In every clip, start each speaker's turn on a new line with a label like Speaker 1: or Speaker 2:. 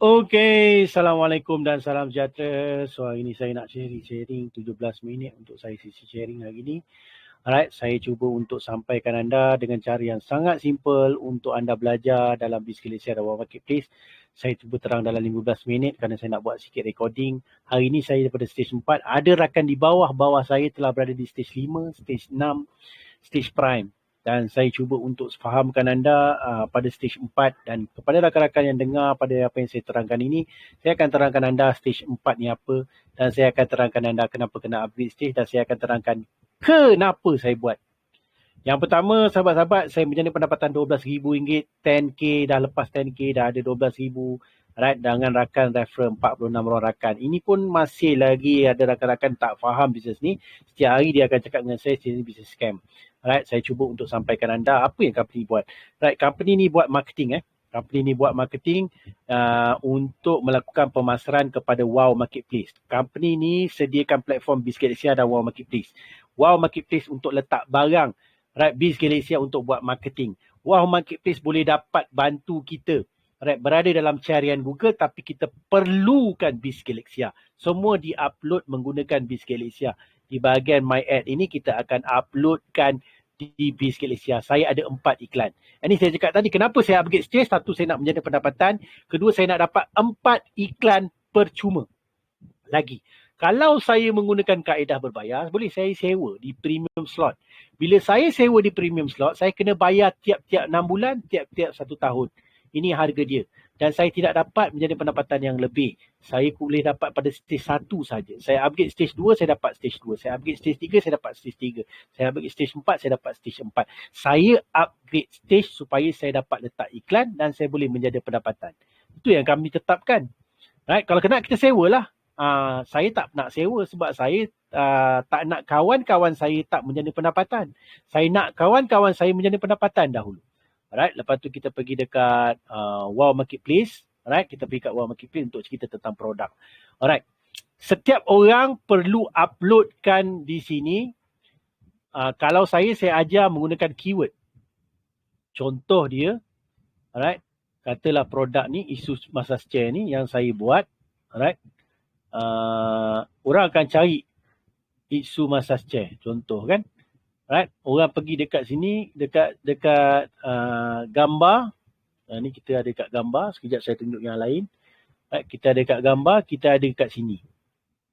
Speaker 1: Okey, Assalamualaikum dan salam sejahtera. So hari ni saya nak sharing 17 minit untuk saya sesi sharing hari ni. Alright, saya cuba untuk sampaikan anda dengan cara yang sangat simple untuk anda belajar dalam Bizkelesia dan Wow Marketplace. Saya cuba terang dalam 15 minit kerana saya nak buat sikit recording. Hari ni saya daripada stage 4. Ada rakan di bawah saya telah berada di stage 5, stage 6, stage prime. Dan saya cuba untuk fahamkan anda pada stage 4 dan kepada rakan-rakan yang dengar pada apa yang saya terangkan ini, saya akan terangkan anda stage 4 ni apa dan saya akan terangkan anda kenapa kena upgrade stage dan saya akan terangkan kenapa saya buat. Yang pertama, sahabat-sahabat, saya menjana pendapatan RM12,000, 10K dah lepas 10K dah ada RM12,000. Right, dengan rakan referral 46 orang rakan. Ini pun masih lagi ada rakan-rakan tak faham bisnes ni. Setiap hari dia akan cakap dengan saya, ini bisnes scam. Right, saya cuba untuk sampaikan anda apa yang company buat. Right, company ni buat marketing. Company ni buat marketing untuk melakukan pemasaran kepada Wow Marketplace. Company ni sediakan platform Bizkelesia dan Wow Marketplace. Wow Marketplace untuk letak barang. Right, Bizkelesia untuk buat marketing. Wow Marketplace boleh dapat bantu kita. Right, berada dalam carian Google tapi kita perlukan Bizkelesia. Semua di-upload menggunakan Bizkelesia. Di bahagian My Ad ini kita akan uploadkan di Bizkelesia. Saya ada 4 iklan. Ini saya cakap tadi, kenapa saya upgrade stage? Satu, saya nak menjana pendapatan. Kedua, saya nak dapat 4 iklan percuma lagi. Kalau saya menggunakan kaedah berbayar, boleh saya sewa di premium slot. Bila saya sewa di premium slot, saya kena bayar tiap-tiap 6 bulan, tiap-tiap 1 tahun. Ini harga dia. Dan saya tidak dapat menjadi pendapatan yang lebih. Saya boleh dapat pada stage 1 saja. Saya upgrade stage 2, saya dapat stage 2. Saya upgrade stage 3, saya dapat stage 3. Saya upgrade stage 4, saya dapat stage 4. Saya upgrade stage supaya saya dapat letak iklan dan saya boleh menjadi pendapatan. Itu yang kami tetapkan. Right? Kalau kena kita sewalah. Saya tak nak sewa sebab saya tak nak kawan-kawan saya tak menjadi pendapatan. Saya nak kawan-kawan saya menjadi pendapatan dahulu. Alright, lepas tu kita pergi dekat Wow Marketplace. Alright, kita pergi kat Wow Marketplace untuk cerita tentang produk. Alright, setiap orang perlu uploadkan di sini. Kalau saya ajar menggunakan keyword. Contoh dia, alright, katalah produk ni, isu massage chair ni yang saya buat. Alright, orang akan cari isu massage chair, contoh kan. Right, orang pergi dekat sini, dekat gambar. Ni kita ada dekat gambar. Sekejap saya tunjuk yang lain. Right, kita ada dekat gambar, kita ada dekat sini.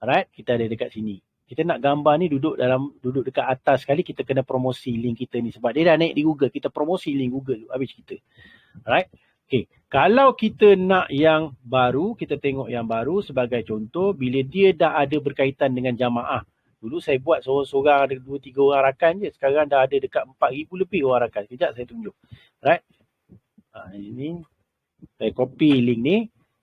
Speaker 1: Alright, kita ada dekat sini. Kita nak gambar ni duduk dekat atas sekali, kita kena promosi link kita ni sebab dia dah naik di Google. Kita promosi link Google habis kita. Alright. Okay. Kalau kita nak yang baru, kita tengok yang baru sebagai contoh bila dia dah ada berkaitan dengan jamaah. Dulu saya buat seorang-seorang ada 2-3 orang rakan je. Sekarang dah ada dekat 4,000 lebih orang rakan. Sekejap saya tunjuk. Right. Ini saya copy link ni.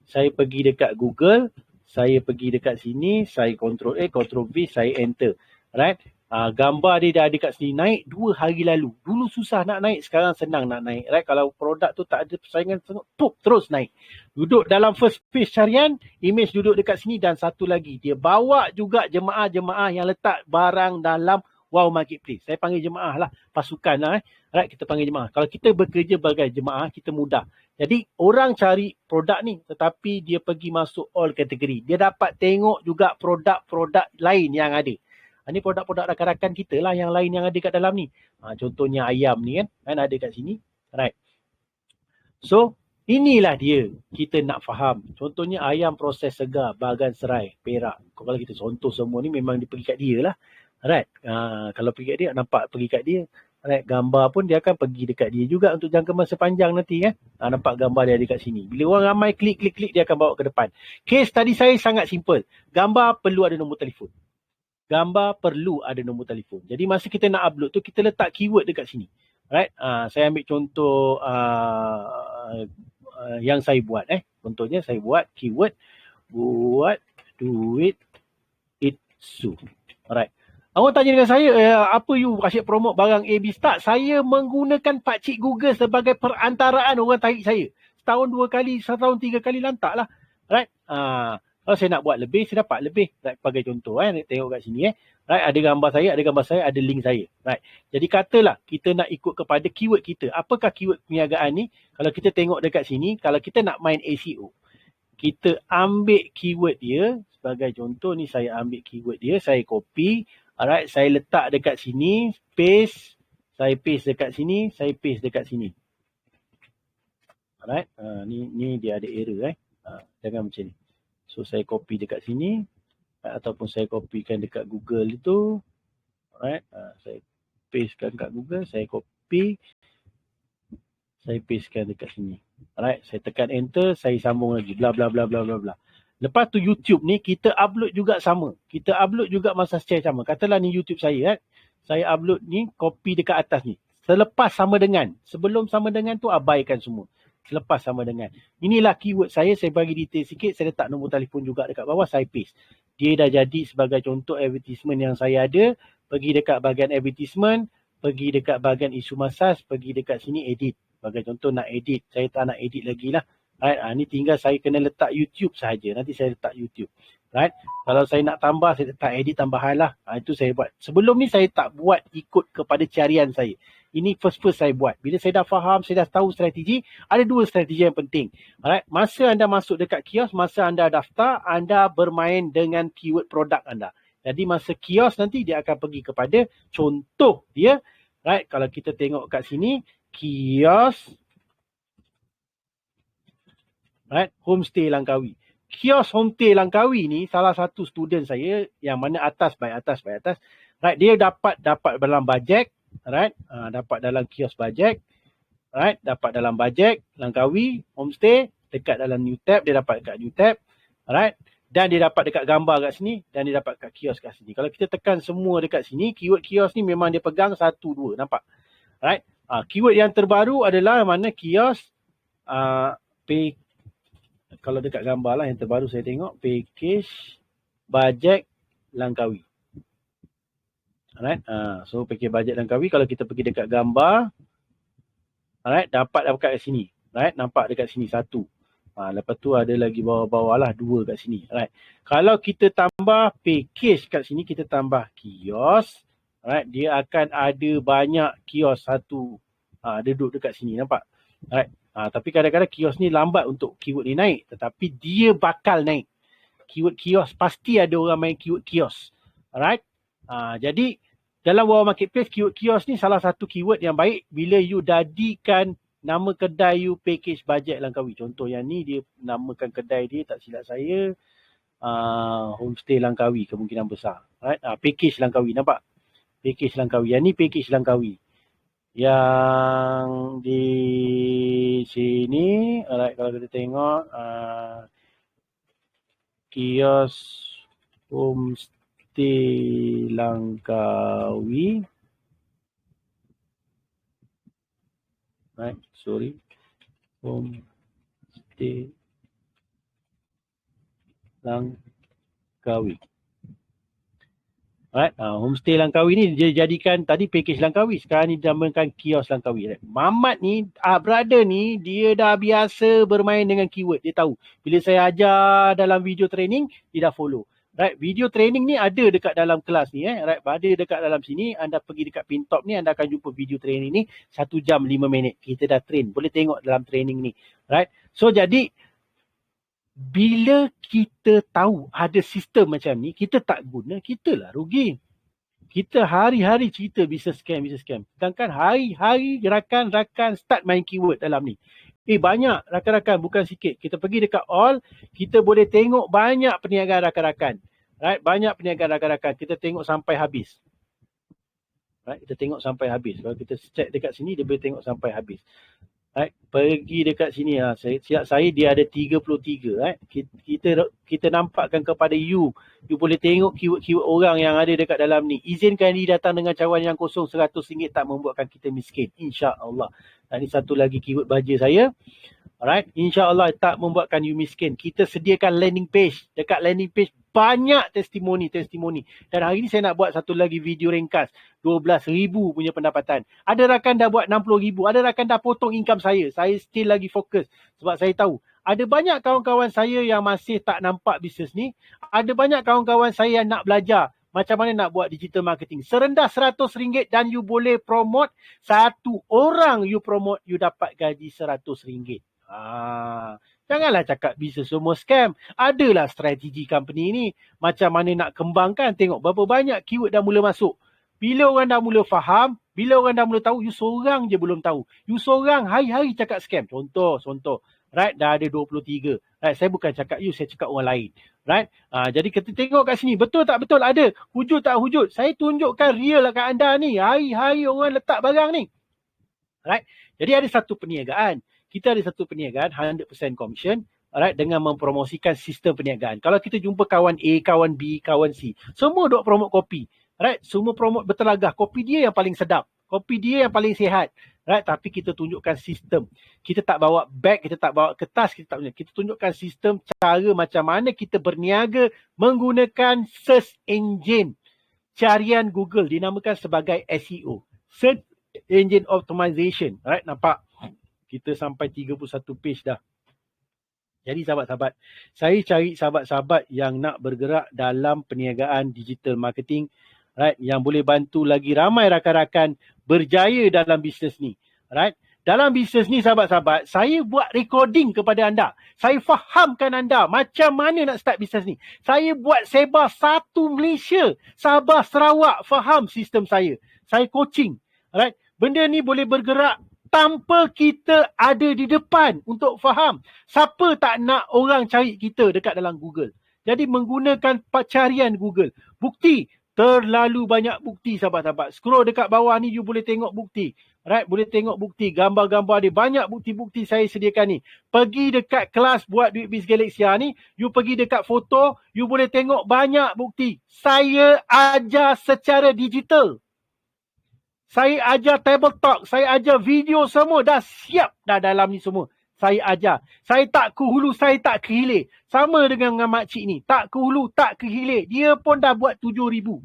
Speaker 1: Saya pergi dekat Google. Saya pergi dekat sini. Saya Ctrl A, Ctrl V, saya enter. Right. Gambar dia dah ada kat sini. Naik 2 hari lalu. Dulu susah nak naik. Sekarang senang nak naik. Right. Kalau produk tu tak ada persaingan, terus naik. Duduk dalam first page carian, image duduk dekat sini dan satu lagi. Dia bawa juga jemaah-jemaah yang letak barang dalam Wow Marketplace. Saya panggil jemaah lah. Pasukan lah. Right, kita panggil jemaah. Kalau kita bekerja sebagai jemaah, kita mudah. Jadi orang cari produk ni tetapi dia pergi masuk all kategori. Dia dapat tengok juga produk-produk lain yang ada. Ini produk-produk rakan-rakan kita lah yang lain yang ada kat dalam ni. Contohnya ayam ni kan ada kat sini. Right. So, inilah dia kita nak faham. Contohnya ayam proses segar, Bagan Serai, Perak. Kalau kita contoh semua ni memang dia pergi kat dia lah. Right. Kalau pergi kat dia, nampak pergi kat dia. Right. Gambar pun dia akan pergi dekat dia juga untuk jangka masa panjang nanti kan. Nampak gambar dia ada kat sini. Bila orang ramai klik, dia akan bawa ke depan. Case tadi saya sangat simple. Gambar perlu ada nombor telefon. Gambar perlu ada nombor telefon. Jadi masa kita nak upload tu, kita letak keyword dekat sini. Right. Saya ambil contoh yang saya buat. Contohnya saya buat keyword, buat duit itsu. Alright. Orang tanya dengan saya, apa you asyik promote barang AB Start? Saya menggunakan pakcik Google sebagai perantaraan orang tarik saya. Setahun 2 kali, setahun 3 kali lantak lah. Right. Kalau saya nak buat lebih, saya dapat lebih. Right, sebagai contoh, tengok kat sini. Right, ada gambar saya, ada link saya. Right. Jadi katalah kita nak ikut kepada keyword kita. Apakah keyword perniagaan ni? Kalau kita tengok dekat sini, kalau kita nak main SEO. kita ambil keyword dia. Sebagai contoh ni saya ambil keyword dia, saya copy. Alright, saya letak dekat sini, paste. Saya paste dekat sini, saya paste dekat sini. Alright, ni dia ada error jangan macam ni. So saya copy dekat sini ataupun saya copykan dekat Google itu. Alright, saya pastekan kat Google, saya copy, saya pastekan dekat sini. Alright, saya tekan enter, saya sambung lagi, bla bla bla bla bla bla. Lepas tu YouTube ni kita upload juga sama. Kita upload juga masa share sama. Katalah ni YouTube saya saya upload ni, copy dekat atas ni. Selepas sama dengan, sebelum sama dengan tu abaikan semua. Selepas sama dengan. Inilah keyword saya bagi detail sikit, saya letak nombor telefon juga dekat bawah, saya paste. Dia dah jadi sebagai contoh advertisement yang saya ada. Pergi dekat bahagian advertisement, pergi dekat bahagian isu masas, pergi dekat sini edit. Sebagai contoh nak edit, saya tak nak edit lagi lah. Right, ni tinggal saya kena letak YouTube sahaja. Nanti saya letak YouTube. Right, kalau saya nak tambah, saya letak edit tambahan lah. Itu saya buat. Sebelum ni saya tak buat ikut kepada carian saya. Ini first saya buat. Bila saya dah faham, saya dah tahu strategi, ada 2 strategi yang penting. Alright, masa anda masuk dekat kios, masa anda daftar, anda bermain dengan keyword produk anda. Jadi masa kios nanti dia akan pergi kepada contoh dia. Right, kalau kita tengok kat sini, kios, right, homestay Langkawi. Kios homestay Langkawi ni salah satu student saya yang mana atas by atas. Right, dia dapat dalam bajet, right? Dapat dalam kios bajet. Right, dapat dalam bajet Langkawi homestay dekat dalam new tab, dia dapat dekat new tab. Right? Dan dia dapat dekat gambar kat sini dan dia dapat kat kios kat sini. Kalau kita tekan semua dekat sini, keyword kios ni memang dia pegang 1 2, nampak? Right? Keyword yang terbaru adalah mana kios kalau dekat gambar lah yang terbaru saya tengok, package bajet Langkawi. Alright, so package bajet Langkawi, kalau kita pergi dekat gambar, alright, dapat kat sini. Right, nampak dekat sini 1. Lepas tu ada lagi bawah-bawah lah 2 kat sini. Alright, kalau kita tambah package kat sini, kita tambah kios. Alright, dia akan ada banyak kios 1 duduk dekat sini, nampak? Alright. Tapi kadang-kadang kios ni lambat untuk keyword ni naik. Tetapi dia bakal naik. Keyword kios, pasti ada orang main keyword kios. Alright. Jadi dalam Wow Marketplace, keyword kios ni salah satu keyword yang baik bila you jadikan nama kedai you package bajet Langkawi. Contoh yang ni dia namakan kedai dia, tak silap saya, homestay Langkawi kemungkinan besar. Alright. Package Langkawi, nampak? Package Langkawi. Yang ni package Langkawi. Yang di sini, alright, kalau kita tengok kios homestay Langkawi, right, sorry, homestay Langkawi. Alright, homestay Langkawi ni dia jadikan tadi package Langkawi, sekarang ni dinamakan kios Langkawi. Right? Mamat ni, brother ni, dia dah biasa bermain dengan keyword, dia tahu. Bila saya ajar dalam video training, dia dah follow. Right, video training ni ada dekat dalam kelas ni. Right, ada dekat dalam sini, anda pergi dekat pin top ni, anda akan jumpa video training ni, 1 jam 5 minit. Kita dah train, boleh tengok dalam training ni. Right, so jadi, bila kita tahu ada sistem macam ni, kita tak guna, kita lah rugi. Kita hari-hari cerita bisa scam. Sedangkan hari-hari rakan-rakan start main keyword dalam ni. Banyak rakan-rakan, bukan sikit. Kita pergi dekat all, kita boleh tengok banyak perniagaan rakan-rakan. Right? Banyak perniagaan rakan-rakan. Kita tengok sampai habis. Right? Kita tengok sampai habis. Kalau kita check dekat sini, dia boleh tengok sampai habis. Right, pergi dekat sini, saya dia ada 33. Right, kita nampakkan kepada you boleh tengok keyword-keyword orang yang ada dekat dalam ni. Izinkan dia datang dengan cawan yang kosong, RM100 tak membuatkan kita miskin, insya-Allah. Dan ini satu lagi keyword baja saya. Alright, insya-Allah tak membuatkan you miskin. Kita sediakan landing page. Dekat landing page banyak testimoni. Dan hari ni saya nak buat satu lagi video ringkas. 12,000 punya pendapatan. Ada rakan dah buat 60,000. Ada rakan dah potong income saya. Saya still lagi fokus. Sebab saya tahu. Ada banyak kawan-kawan saya yang masih tak nampak bisnes ni. Ada banyak kawan-kawan saya yang nak belajar macam mana nak buat digital marketing. Serendah RM100 dan you boleh promote. 1 orang you promote, you dapat gaji RM100. Jangan Janganlah cakap bisnes semua scam. Adalah strategi company ni. Macam mana nak kembangkan. Tengok berapa banyak keyword dah mula masuk. Bila orang dah mula faham, bila orang dah mula tahu, you seorang je belum tahu. You seorang hari-hari cakap scam. Contoh. Right, dah ada 23. Right, saya bukan cakap you, saya cakap orang lain. Right, jadi kita tengok kat sini, betul tak betul ada. Hujud tak hujud. Saya tunjukkan real lah kat anda ni. Hari-hari orang letak barang ni. Right, jadi ada satu perniagaan. Kita ada satu perniagaan 100% commission. Alright, dengan mempromosikan sistem perniagaan. Kalau kita jumpa kawan A, kawan B, kawan C, semua duk promote kopi. Right, semua promote bertelagah. Kopi dia yang paling sedap. Kopi dia yang paling sihat. Right, tapi kita tunjukkan sistem. Kita tak bawa beg, kita tak bawa kertas, kita tunjukkan sistem cara macam mana kita berniaga menggunakan search engine. Carian Google dinamakan sebagai SEO. Search Engine Optimization. Right, nampak? Kita sampai 31 page dah. Jadi sahabat-sahabat, saya cari sahabat-sahabat yang nak bergerak dalam perniagaan digital marketing, right, yang boleh bantu lagi ramai rakan-rakan berjaya dalam bisnes ni. Right? Dalam bisnes ni sahabat-sahabat, saya buat recording kepada anda. Saya fahamkan anda macam mana nak start bisnes ni. Saya buat sebar satu Malaysia, Sabah, Sarawak faham sistem saya. Saya coaching. Right? Benda ni boleh bergerak tanpa kita ada di depan untuk faham. Siapa tak nak orang cari kita dekat dalam Google? Jadi menggunakan carian Google. Bukti. Terlalu banyak bukti sahabat-sahabat. Scroll dekat bawah ni you boleh tengok bukti. Right, boleh tengok bukti. Gambar-gambar dia. Banyak bukti-bukti saya sediakan ni. Pergi dekat kelas buat duit Biz Galaxia ni. You pergi dekat foto. You boleh tengok banyak bukti. Saya ajar secara digital. Saya ajar table talk. Saya ajar video semua. Dah siap dah dalam ni semua. Saya ajar. Saya tak ke hulu, saya tak ke hilir. Sama dengan makcik ni. Tak ke hulu, tak ke hilir. Dia pun dah buat 7,000.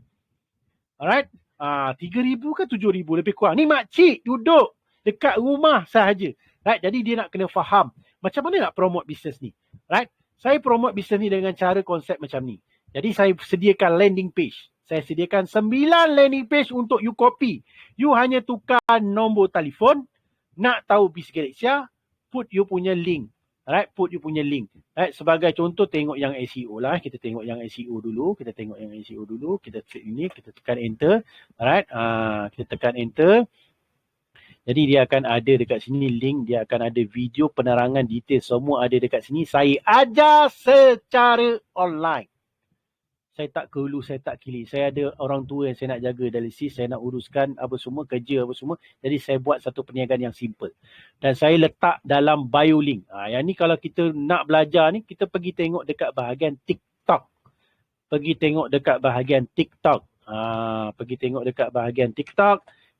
Speaker 1: Alright? 3,000 ke 7,000 lebih kurang. Ni makcik duduk dekat rumah sahaja. Right? Jadi dia nak kena faham. Macam mana nak promote bisnes ni. Right? Saya promote bisnes ni dengan cara konsep macam ni. Jadi saya sediakan landing page. Saya sediakan 9 landing page untuk you copy. You hanya tukar nombor telefon. Nak tahu Biz Galaxia, put you punya link. Alright, put you punya link. Alright, sebagai contoh tengok yang SEO lah. Kita tengok yang SEO dulu. Kita klik ini, kita tekan enter. Alright, kita tekan enter. Jadi dia akan ada dekat sini link. Dia akan ada video penerangan detail. Semua ada dekat sini. Saya ajar secara online. Saya tak ke hulu, saya tak kilir. Saya ada orang tua yang saya nak jaga dialisis, saya nak uruskan apa semua, kerja apa semua. Jadi saya buat satu perniagaan yang simple. Dan saya letak dalam bio link. Yang ni kalau kita nak belajar ni, kita pergi tengok dekat bahagian TikTok. Pergi tengok dekat bahagian TikTok.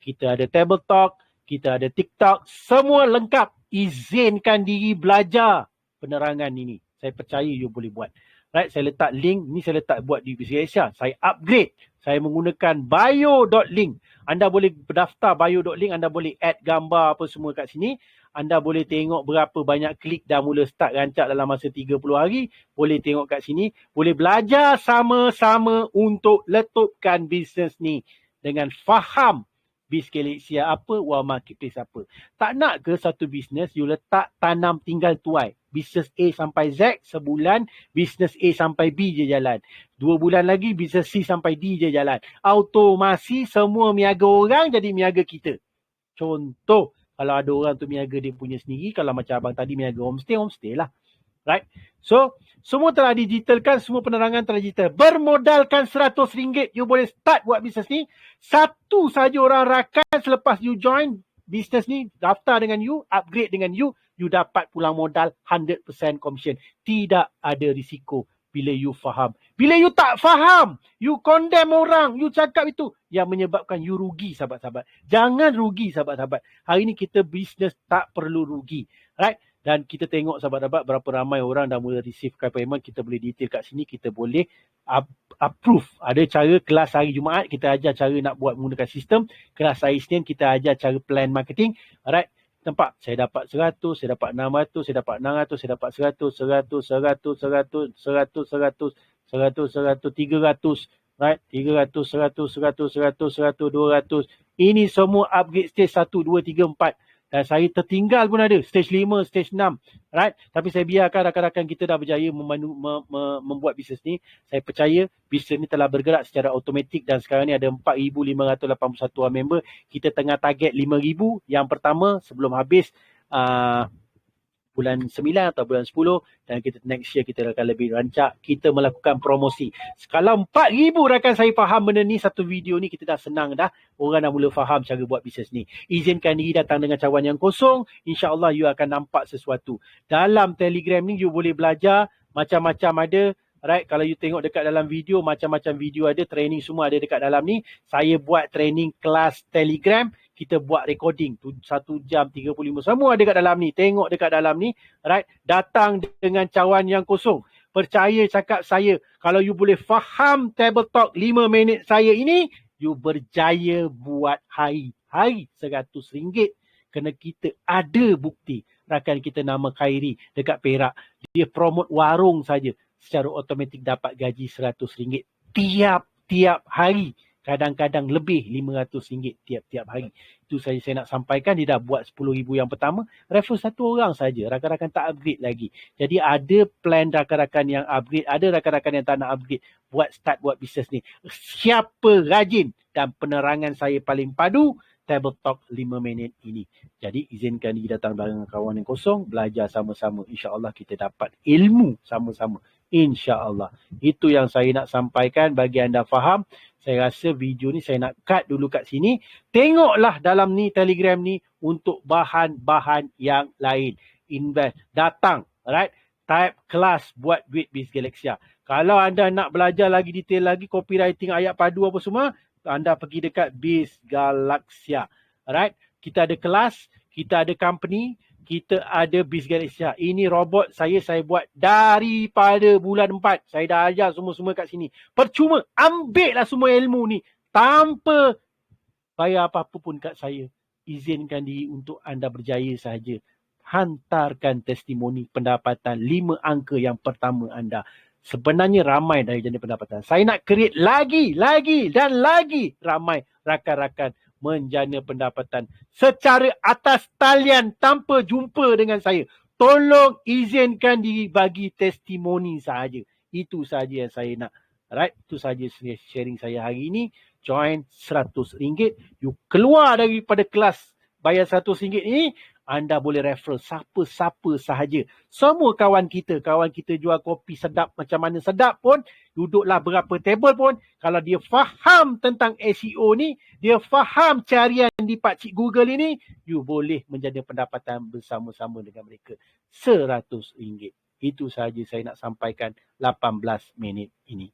Speaker 1: Kita ada table talk, kita ada TikTok. Semua lengkap. Izinkan diri belajar penerangan ini. Saya percaya you boleh buat. Right, saya letak link, ni saya letak buat di Biz Galaxia. Saya upgrade. Saya menggunakan bio.link. Anda boleh berdaftar bio.link, anda boleh add gambar apa semua kat sini. Anda boleh tengok berapa banyak klik dah mula start rancak dalam masa 30 hari. Boleh tengok kat sini. Boleh belajar sama-sama untuk letupkan bisnes ni. Dengan faham Biz Galaxia apa, Wah Marketplace apa. Tak nak ke satu bisnes you letak tanam tinggal tuai. Bisnes A sampai Z sebulan, bisnes A sampai B je jalan. 2 bulan lagi bisnes C sampai D je jalan. Automasi semua miaga orang jadi miaga kita. Contoh, kalau ada orang tu miaga dia punya sendiri, kalau macam abang tadi miaga homestay lah. Right? So, semua telah digitalkan, semua penerangan telah digital. Bermodalkan RM100, you boleh start buat bisnes ni. Satu saja orang rakan selepas you join bisnes ni, daftar dengan you, upgrade dengan you dapat pulang modal 100% commission. Tidak ada risiko bila you faham. Bila you tak faham, you condemn orang, you cakap itu, yang menyebabkan you rugi sahabat-sahabat. Jangan rugi sahabat-sahabat. Hari ni kita bisnes tak perlu rugi. Right? Dan kita tengok sahabat-sahabat berapa ramai orang dah mula receive payment. Kita boleh detail kat sini. Kita boleh approve. Ada cara kelas hari Jumaat. Kita ajar cara nak buat menggunakan sistem. Kelas hari Isnin kita ajar cara plan marketing. Alright. Nampak? Saya dapat 100. Saya dapat 600. Saya dapat 600. Saya dapat 100. 300. Right? 300, 100, 200. Ini semua upgrade stage 1, 2, 3, 4. Dan saya tertinggal pun ada. Stage 5, stage 6. Right? Tapi saya biarkan rakan-rakan kita dah berjaya membuat bisnes ni. Saya percaya bisnes ni telah bergerak secara automatik dan sekarang ni ada 4,581 member. Kita tengah target 5,000. Yang pertama sebelum habis bulan 9 atau bulan 10 dan kita next year kita akan lebih rancak kita melakukan promosi. Kalau 4,000 rakan saya faham benda ni, satu video ni kita dah senang dah. Orang dah mula faham cara buat bisnes ni. Izinkan diri datang dengan cawan yang kosong. InsyaAllah you akan nampak sesuatu. Dalam Telegram ni you boleh belajar macam-macam ada. Right, kalau you tengok dekat dalam video, macam-macam video ada, training semua ada dekat dalam ni. Saya buat training kelas Telegram, kita buat recording 1 jam 35, semua ada dekat dalam ni. Tengok dekat dalam ni, right? Datang dengan cawan yang kosong. Percaya cakap saya, kalau you boleh faham Table Talk 5 minit saya ini, you berjaya buat hari-hari RM100. Kerana kita ada bukti. Rakan kita nama Khairi dekat Perak, dia promote warung saja. Secara automatik dapat gaji RM100 tiap-tiap hari. Kadang-kadang lebih RM500 tiap-tiap hari. Itu saja saya nak sampaikan. Dia dah buat 10,000 yang pertama. Refer satu orang saja. Rakan-rakan tak upgrade lagi. Jadi ada plan rakan-rakan yang upgrade. Ada rakan-rakan yang tak nak upgrade. Buat bisnes ni. Siapa rajin dan penerangan saya paling padu, Table Talk 5 minit ini. Jadi izinkan diri datang dengan kawan yang kosong. Belajar sama-sama. InsyaAllah kita dapat ilmu sama-sama. InsyaAllah. Itu yang saya nak sampaikan bagi anda faham. Saya rasa video ni saya nak cut dulu kat sini. Tengoklah dalam ni Telegram ni untuk bahan-bahan yang lain. Invest. Datang. Alright. Type kelas buat duit Biz Galaxia. Kalau anda nak belajar lagi detail lagi, copywriting, ayat padu apa semua, anda pergi dekat Biz Galaxia. Alright. Kita ada kelas. Kita ada company. Kita ada Biz Galaxia. Ini robot saya buat daripada bulan 4. Saya dah ajar semua-semua kat sini. Percuma. Ambil lah semua ilmu ni. Tanpa bayar apa-apa pun kat saya. Izinkan diri untuk anda berjaya sahaja. Hantarkan testimoni pendapatan 5 angka yang pertama anda. Sebenarnya ramai dari jenis pendapatan. Saya nak create lagi dan lagi ramai rakan-rakan menjana pendapatan secara atas talian tanpa jumpa dengan saya. Tolong izinkan diri bagi testimoni sahaja. Itu sahaja yang saya nak. Alright, itu sahaja sharing saya hari ini. Join RM100. You keluar daripada kelas bayar RM100 ini, anda boleh referral siapa-siapa sahaja. Semua kawan kita jual kopi sedap macam mana sedap pun, duduklah berapa table pun, kalau dia faham tentang SEO ni, dia faham carian di Pakcik Google ini, you boleh menjadi pendapatan bersama-sama dengan mereka. RM100. Itu sahaja saya nak sampaikan 18 minit ini.